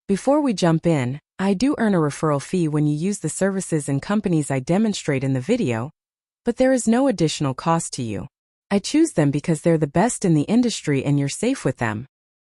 Before we jump in, I do earn a referral fee when you use the services and companies I demonstrate in the video, but there is no additional cost to you. I choose them because they're the best in the industry and you're safe with them.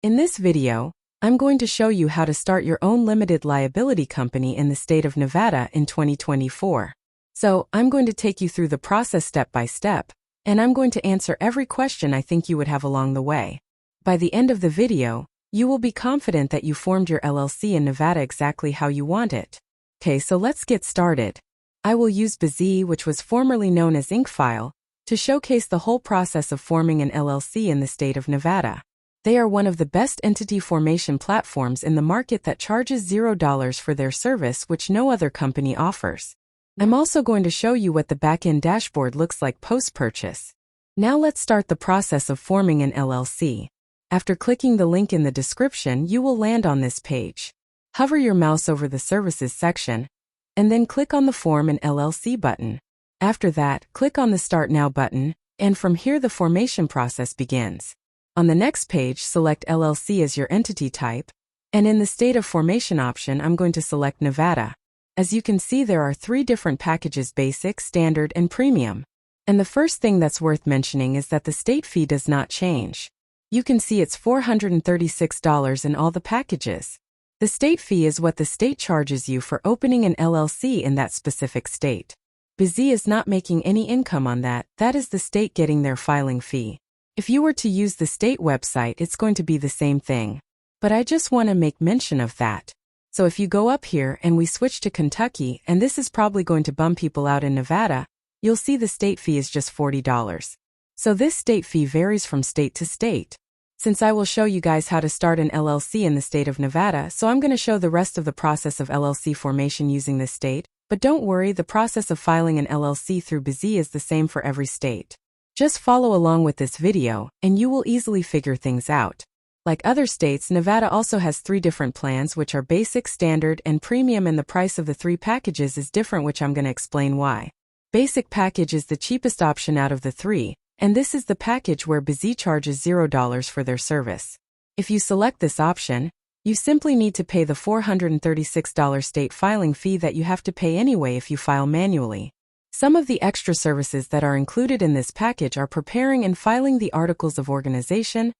In this video, I'm going to show you how to start your own limited liability company in the state of Nevada in 2024. So, I'm going to take you through the process step by step, and I'm going to answer every question I think you would have along the way. By the end of the video, you will be confident that you formed your LLC in Nevada exactly how you want it. Okay, so let's get started. I will use BZE, which was formerly known as IncFile, to showcase the whole process of forming an LLC in the state of Nevada. They are one of the best entity formation platforms in the market that charges $0 for their service, which no other company offers. I'm also going to show you what the back-end dashboard looks like post-purchase. Now let's start the process of forming an LLC. After clicking the link in the description, you will land on this page. Hover your mouse over the Services section, and then click on the Form an LLC button. After that, click on the Start Now button, and from here the formation process begins. On the next page, select LLC as your entity type, and in the State of Formation option, I'm going to select Nevada. As you can see, there are 3 different packages: Basic, Standard, and Premium. And the first thing that's worth mentioning is that the state fee does not change. You can see it's $436 in all the packages. The state fee is what the state charges you for opening an LLC in that specific state. BZE is not making any income on that, that is the state getting their filing fee. If you were to use the state website, it's going to be the same thing. But I just want to make mention of that. So if you go up here and we switch to Kentucky, and this is probably going to bum people out in Nevada, you'll see the state fee is just $40. So this state fee varies from state to state. Since I will show you guys how to start an LLC in the state of Nevada, so I'm going to show the rest of the process of LLC formation using this state, but don't worry, the process of filing an LLC through BZE is the same for every state. Just follow along with this video, and you will easily figure things out. Like other states, Nevada also has 3 different plans, which are Basic, Standard, and Premium, and the price of the 3 packages is different, which I'm going to explain why. Basic package is the cheapest option out of the 3, and this is the package where BZE charges $0 for their service. If you select this option, you simply need to pay the $436 state filing fee that you have to pay anyway if you file manually. Some of the extra services that are included in this package are preparing and filing the articles of organization,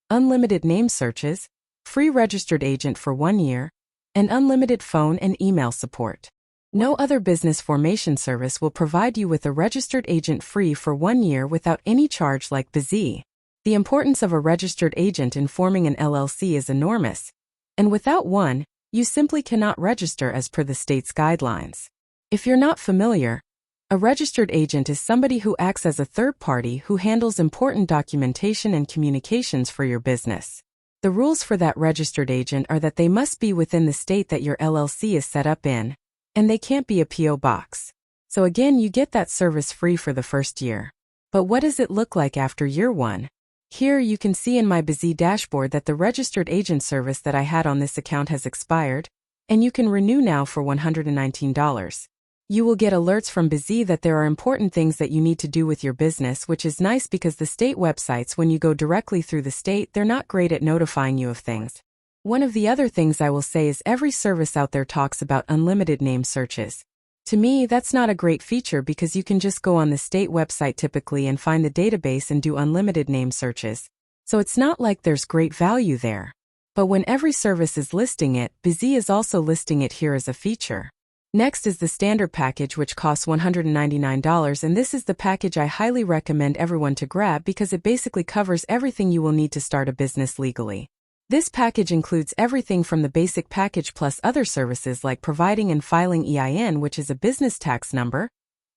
unlimited name searches, free registered agent for 1 year, and unlimited phone and email support. No other business formation service will provide you with a registered agent free for 1 year without any charge like BZE. The importance of a registered agent in forming an LLC is enormous, and without one, you simply cannot register as per the state's guidelines. If you're not familiar, a registered agent is somebody who acts as a third party who handles important documentation and communications for your business. The rules for that registered agent are that they must be within the state that your LLC is set up in, and they can't be a P.O. box. So again, you get that service free for the first year. But what does it look like after year 1? Here you can see in my BZE dashboard that the registered agent service that I had on this account has expired, and you can renew now for $119. You will get alerts from BZE that there are important things that you need to do with your business, which is nice because the state websites, when you go directly through the state, they're not great at notifying you of things. One of the other things I will say is every service out there talks about unlimited name searches. To me, that's not a great feature because you can just go on the state website typically and find the database and do unlimited name searches. So it's not like there's great value there. But when every service is listing it, BZE is also listing it here as a feature. Next is the Standard package, which costs $199, and this is the package I highly recommend everyone to grab because it basically covers everything you will need to start a business legally. This package includes everything from the basic package plus other services like providing and filing EIN, which is a business tax number,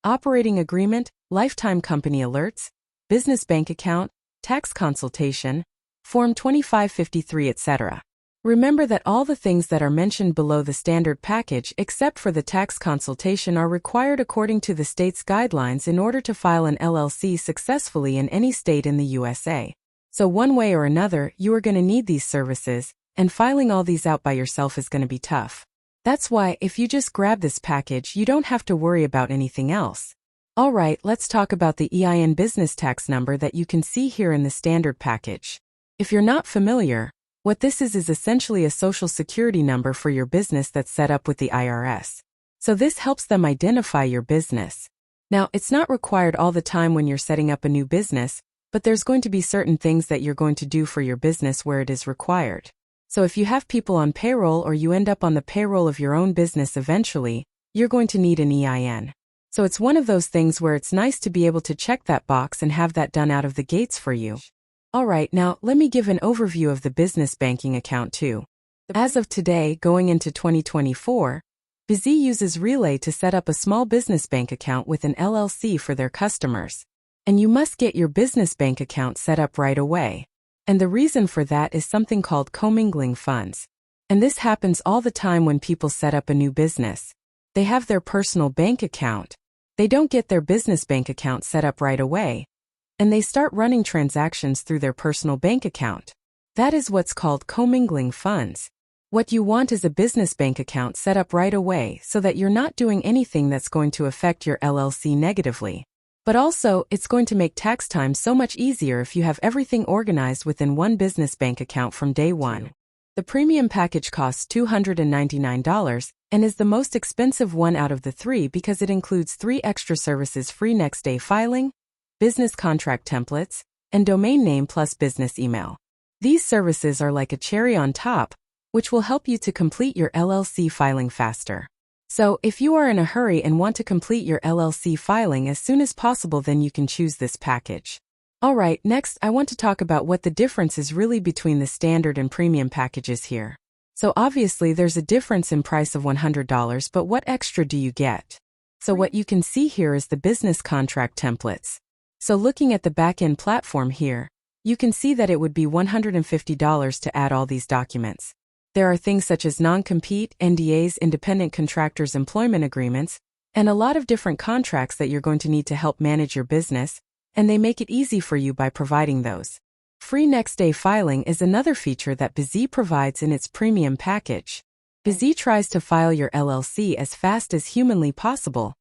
operating agreement, lifetime company alerts, business bank account, tax consultation, Form 2553, etc. Remember that all the things that are mentioned below the Standard package, except for the tax consultation, are required according to the state's guidelines in order to file an LLC successfully in any state in the USA. So one way or another, you are going to need these services, and filing all these out by yourself is going to be tough. That's why, if you just grab this package, you don't have to worry about anything else. Alright, let's talk about the EIN business tax number that you can see here in the Standard package. If you're not familiar, What this is essentially a social security number for your business that's set up with the IRS. So this helps them identify your business. Now, it's not required all the time when you're setting up a new business, but there's going to be certain things that you're going to do for your business where it is required. So if you have people on payroll or you end up on the payroll of your own business eventually, you're going to need an EIN. So it's one of those things where it's nice to be able to check that box and have that done out of the gates for you. Alright, now let me give an overview of the business banking account too. As of today, going into 2024, Busy uses Relay to set up a small business bank account with an LLC for their customers. And you must get your business bank account set up right away. And the reason for that is something called commingling funds. And this happens all the time when people set up a new business. They have their personal bank account. They don't get their business bank account set up right away. And they start running transactions through their personal bank account. That is what's called commingling funds. What you want is a business bank account set up right away so that you're not doing anything that's going to affect your LLC negatively. But also, it's going to make tax time so much easier if you have everything organized within one business bank account from day one. The premium package costs $299 and is the most expensive one out of the three because it includes 3 extra services: free next day filing, business contract templates, and domain name plus business email. These services are like a cherry on top, which will help you to complete your LLC filing faster. So, if you are in a hurry and want to complete your LLC filing as soon as possible, then you can choose this package. Alright, next I want to talk about what the difference is really between the standard and premium packages here. So obviously there's a difference in price of $100, but what extra do you get? So what you can see here is the business contract templates. So looking at the back-end platform here, you can see that it would be $150 to add all these documents. There are things such as non-compete, NDAs, independent contractors' employment agreements, and a lot of different contracts that you're going to need to help manage your business, and they make it easy for you by providing those. Free next day filing is another feature that Busy provides in its premium package. Busy tries to file your LLC as fast as humanly possible,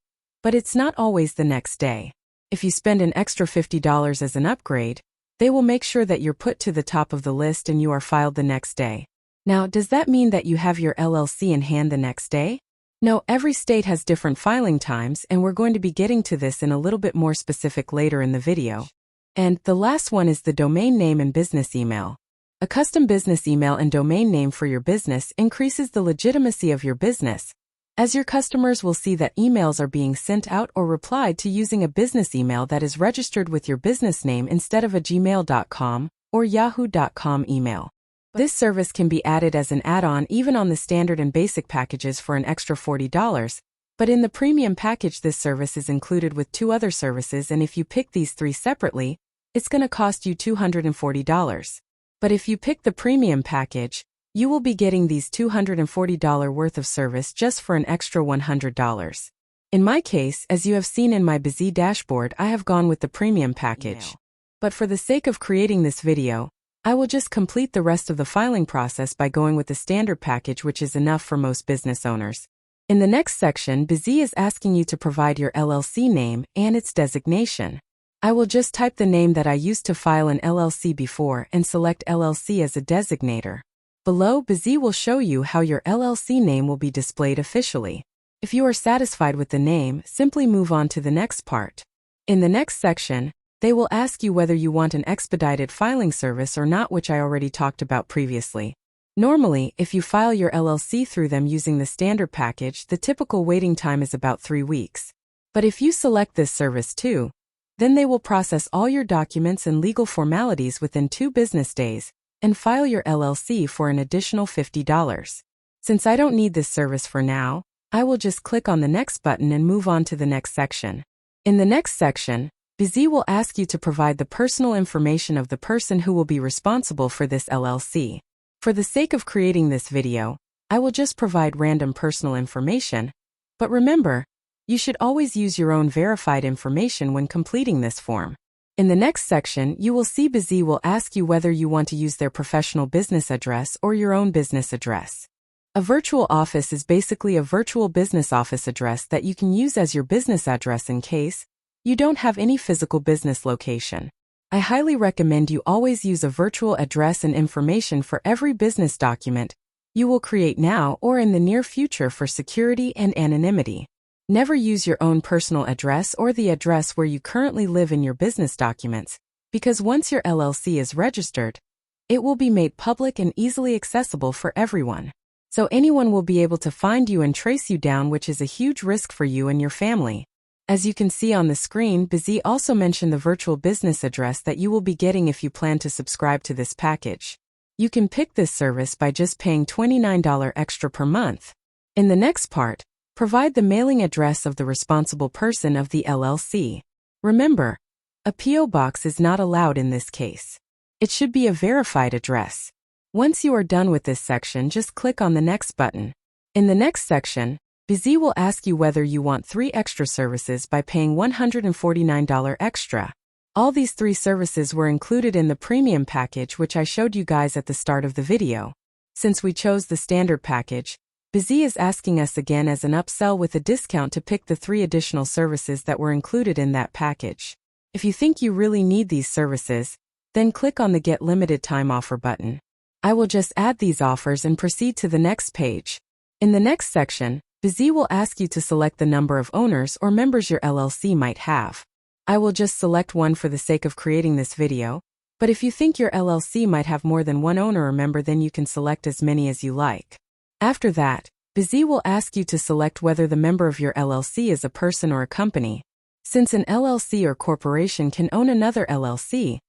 but it's not always the next day. If you spend an extra $50 as an upgrade, they will make sure that you're put to the top of the list and you are filed the next day. Now, does that mean that you have your LLC in hand the next day? No, every state has different filing times, and we're going to be getting to this in a little bit more specific later in the video. And the last one is the domain name and business email. A custom business email and domain name for your business increases the legitimacy of your business, as your customers will see that emails are being sent out or replied to using a business email that is registered with your business name instead of a gmail.com or yahoo.com email. This service can be added as an add-on even on the standard and basic packages for an extra $40, but in the premium package this service is included with 2 other services, and if you pick these 3 separately, it's going to cost you $240. But if you pick the premium package, you will be getting these $240 worth of service just for an extra $100. In my case, as you have seen in my Busy dashboard, I have gone with the premium package. But for the sake of creating this video, I will just complete the rest of the filing process by going with the standard package, which is enough for most business owners. In the next section, Busy is asking you to provide your LLC name and its designation. I will just type the name that I used to file an LLC before and select LLC as a designator. Below, Busy will show you how your LLC name will be displayed officially. If you are satisfied with the name, simply move on to the next part. In the next section, they will ask you whether you want an expedited filing service or not, which I already talked about previously. Normally, if you file your LLC through them using the standard package, the typical waiting time is about 3 weeks. But if you select this service too, then they will process all your documents and legal formalities within 2 business days and file your LLC for an additional $50. Since I don't need this service for now, I will just click on the next button and move on to the next section. In the next section, Busy will ask you to provide the personal information of the person who will be responsible for this LLC. For the sake of creating this video, I will just provide random personal information, but remember, you should always use your own verified information when completing this form. In the next section, you will see Busy will ask you whether you want to use their professional business address or your own business address. A virtual office is basically a virtual business office address that you can use as your business address in case you don't have any physical business location. I highly recommend you always use a virtual address and information for every business document you will create now or in the near future for security and anonymity. Never use your own personal address or the address where you currently live in your business documents, because once your LLC is registered, it will be made public and easily accessible for everyone. So anyone will be able to find you and trace you down, which is a huge risk for you and your family. As you can see on the screen, Busy also mentioned the virtual business address that you will be getting if you plan to subscribe to this package. You can pick this service by just paying $29 extra per month. In the next part, provide the mailing address of the responsible person of the LLC. Remember, a P.O. box is not allowed in this case. It should be a verified address. Once you are done with this section, just click on the Next button. In the next section, Busy will ask you whether you want 3 extra services by paying $149 extra. All these 3 services were included in the premium package, which I showed you guys at the start of the video. Since we chose the standard package, Busy is asking us again as an upsell with a discount to pick the 3 additional services that were included in that package. If you think you really need these services, then click on the Get Limited Time Offer button. I will just add these offers and proceed to the next page. In the next section, Busy will ask you to select the number of owners or members your LLC might have. I will just select one for the sake of creating this video, but if you think your LLC might have more than one owner or member, then you can select as many as you like. After that, Busy will ask you to select whether the member of your LLC is a person or a company. Since an LLC or corporation can own another LLC,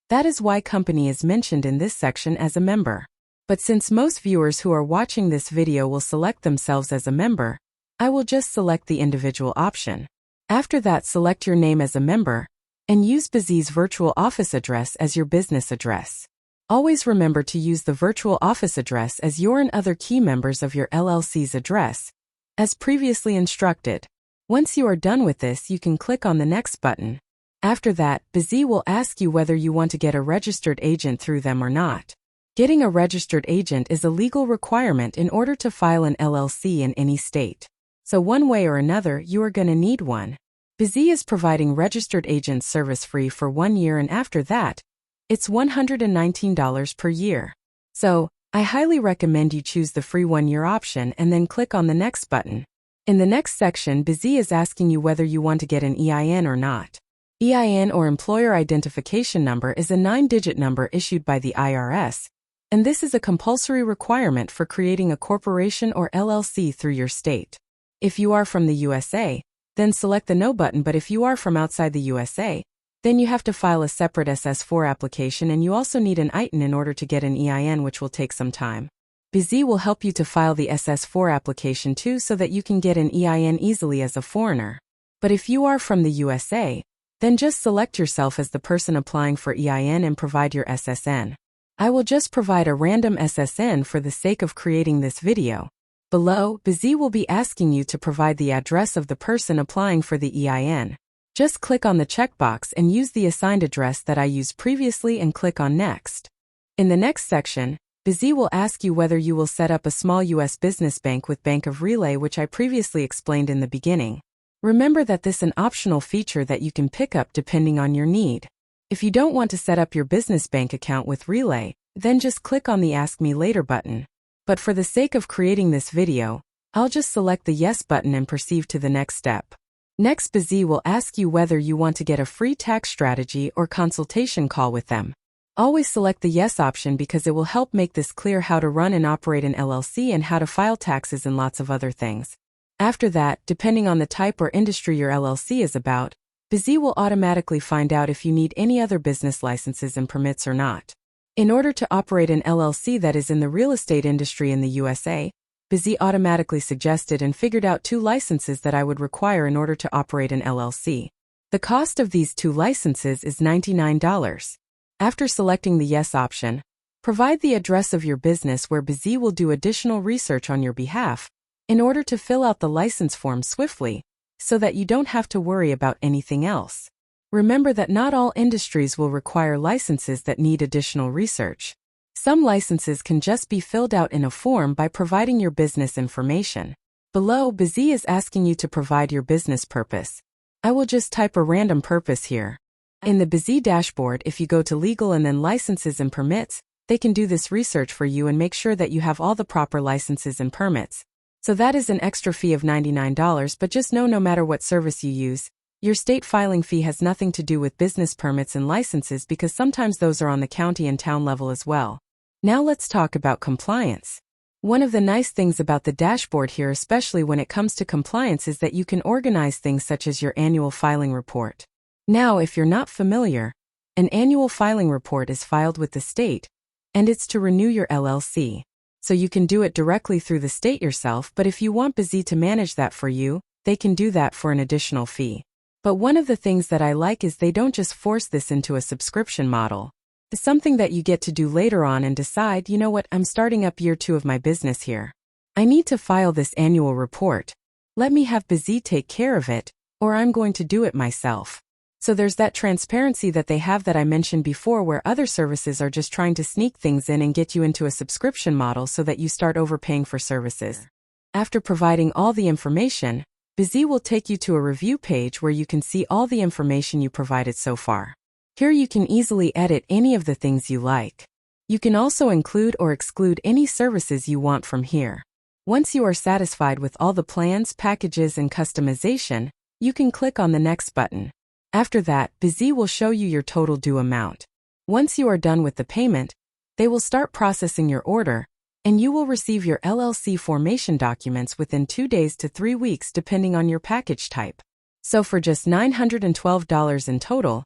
that is why company is mentioned in this section as a member. But since most viewers who are watching this video will select themselves as a member, I will just select the individual option. After that, select your name as a member, and use Busy's virtual office address as your business address. Always remember to use the virtual office address as your and other key members of your LLC's address, as previously instructed. Once you are done with this, you can click on the Next button. After that, Busy will ask you whether you want to get a registered agent through them or not. Getting a registered agent is a legal requirement in order to file an LLC in any state. So one way or another, you are going to need one. Busy is providing registered agent service free for 1 year, and after that, it's $119 per year. So, I highly recommend you choose the free 1-year option and then click on the Next button. In the next section, Busy is asking you whether you want to get an EIN or not. EIN, or Employer Identification Number, is a 9-digit number issued by the IRS, and this is a compulsory requirement for creating a corporation or LLC through your state. If you are from the USA, then select the No button, but if you are from outside the USA, then you have to file a separate SS4 application, and you also need an EIN in order to get an EIN, which will take some time. Busy will help you to file the SS4 application too, so that you can get an EIN easily as a foreigner. But if you are from the USA, then just select yourself as the person applying for EIN and provide your SSN. I will just provide a random SSN for the sake of creating this video. Below, Busy will be asking you to provide the address of the person applying for the EIN. Just click on the checkbox and use the assigned address that I used previously and click on Next. In the next section, Busy will ask you whether you will set up a small U.S. business bank with Bank of Relay, which I previously explained in the beginning. Remember that this is an optional feature that you can pick up depending on your need. If you don't want to set up your business bank account with Relay, then just click on the Ask Me Later button. But for the sake of creating this video, I'll just select the Yes button and proceed to the next step. Next, Busy will ask you whether you want to get a free tax strategy or consultation call with them. Always select the Yes option because it will help make this clear how to run and operate an LLC and how to file taxes and lots of other things. After that, depending on the type or industry your LLC is about, Busy will automatically find out if you need any other business licenses and permits or not. In order to operate an LLC that is in the real estate industry in the USA, Busy automatically suggested and figured out 2 licenses that I would require in order to operate an LLC. The cost of these 2 licenses is $99. After selecting the Yes option, provide the address of your business where Busy will do additional research on your behalf in order to fill out the license form swiftly, so that you don't have to worry about anything else. Remember that not all industries will require licenses that need additional research. Some licenses can just be filled out in a form by providing your business information. Below, Busy is asking you to provide your business purpose. I will just type a random purpose here. In the BZ dashboard, if you go to legal and then licenses and permits, they can do this research for you and make sure that you have all the proper licenses and permits. So that is an extra fee of $99, but just know no matter what service you use, your state filing fee has nothing to do with business permits and licenses because sometimes those are on the county and town level as well. Now let's talk about compliance. One of the nice things about the dashboard here, especially when it comes to compliance, is that you can organize things such as your annual filing report. Now, if you're not familiar, an annual filing report is filed with the state, and it's to renew your LLC. So you can do it directly through the state yourself, but if you want BZ to manage that for you, they can do that for an additional fee. But one of the things that I like is they don't just force this into a subscription model. It's something that you get to do later on and decide, you know what, I'm starting up year 2 of my business here. I need to file this annual report. Let me have BZ take care of it, or I'm going to do it myself. So there's that transparency that they have that I mentioned before, where other services are just trying to sneak things in and get you into a subscription model so that you start overpaying for services. After providing all the information, BZ will take you to a review page where you can see all the information you provided so far. Here you can easily edit any of the things you like. You can also include or exclude any services you want from here. Once you are satisfied with all the plans, packages, and customization, you can click on the next button. After that, BZ will show you your total due amount. Once you are done with the payment, they will start processing your order, and you will receive your LLC formation documents within 2 days to 3 weeks depending on your package type. So for just $912 in total,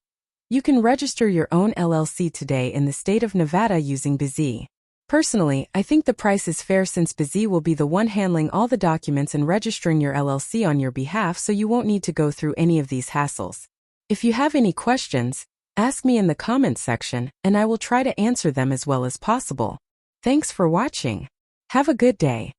you can register your own LLC today in the state of Nevada using BZ. Personally, I think the price is fair since BZ will be the one handling all the documents and registering your LLC on your behalf, so you won't need to go through any of these hassles. If you have any questions, ask me in the comments section, and I will try to answer them as well as possible. Thanks for watching. Have a good day.